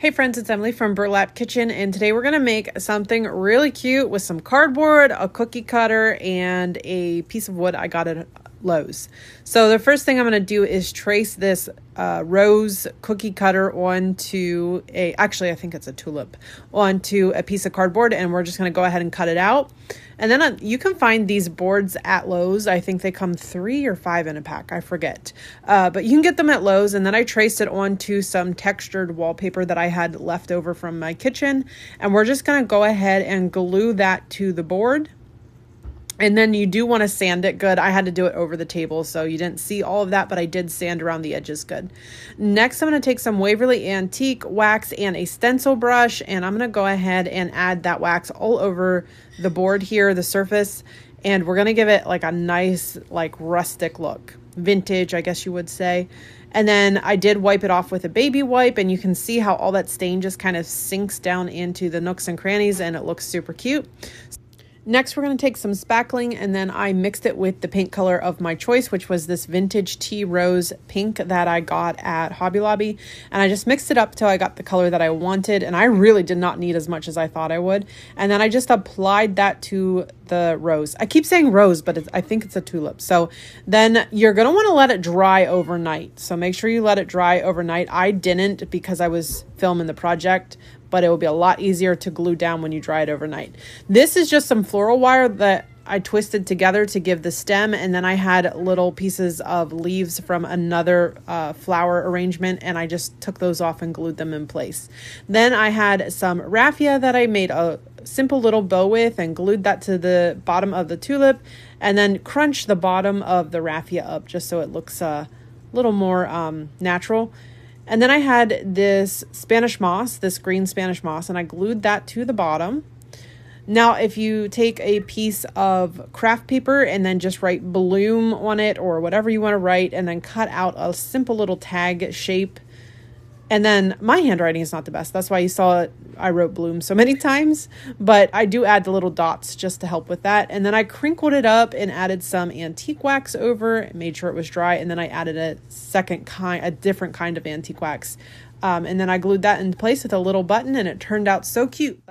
Hey friends, it's Emily from Burlap Kitchen, and today we're going to make something really cute with some cardboard, a cookie cutter, and a piece of wood I got at Lowe's. So the first thing I'm going to do is trace this rose cookie cutter onto actually I think it's a tulip, onto a piece of cardboard, and we're just going to go ahead and cut it out. And then you can find these boards at Lowe's. I think they come 3 or 5 in a pack. I forget. But you can get them at Lowe's. And then I traced it onto some textured wallpaper that I had left over from my kitchen. And we're just going to go ahead and glue that to the board. And then you do want to sand it good. I had to do it over the table, so you didn't see all of that, but I did sand around the edges good. Next, I'm going to take some Waverly Antique wax and a stencil brush, and I'm going to go ahead and add that wax all over the board here, the surface, and we're going to give it like a nice, like rustic look. Vintage, I guess you would say. And then I did wipe it off with a baby wipe, and you can see how all that stain just kind of sinks down into the nooks and crannies, and it looks super cute. Next, we're going to take some spackling, and then I mixed it with the paint color of my choice, which was this vintage tea rose pink that I got at Hobby Lobby. And I just mixed it up till I got the color that I wanted, and I really did not need as much as I thought I would. And then I just applied that to the rose. I keep saying rose, but I think it's a tulip. So then you're going to want to let it dry overnight. So make sure you let it dry overnight. I didn't because I was filming the project, but it will be a lot easier to glue down when you dry it overnight. This is just some floral wire that I twisted together to give the stem, and then I had little pieces of leaves from another flower arrangement, and I just took those off and glued them in place. Then I had some raffia that I made a simple little bow with and glued that to the bottom of the tulip, and then crunched the bottom of the raffia up just so it looks a little more natural. And then I had this Spanish moss, this green Spanish moss, and I glued that to the bottom. Now, if you take a piece of craft paper and then just write bloom on it or whatever you want to write, and then cut out a simple little tag shape. And then my handwriting is not the best. That's why you saw it. I wrote bloom so many times, but I do add the little dots just to help with that. And then I crinkled it up and added some antique wax over, made sure it was dry. And then I added a different kind of antique wax. And then I glued that in place with a little button, and it turned out so cute.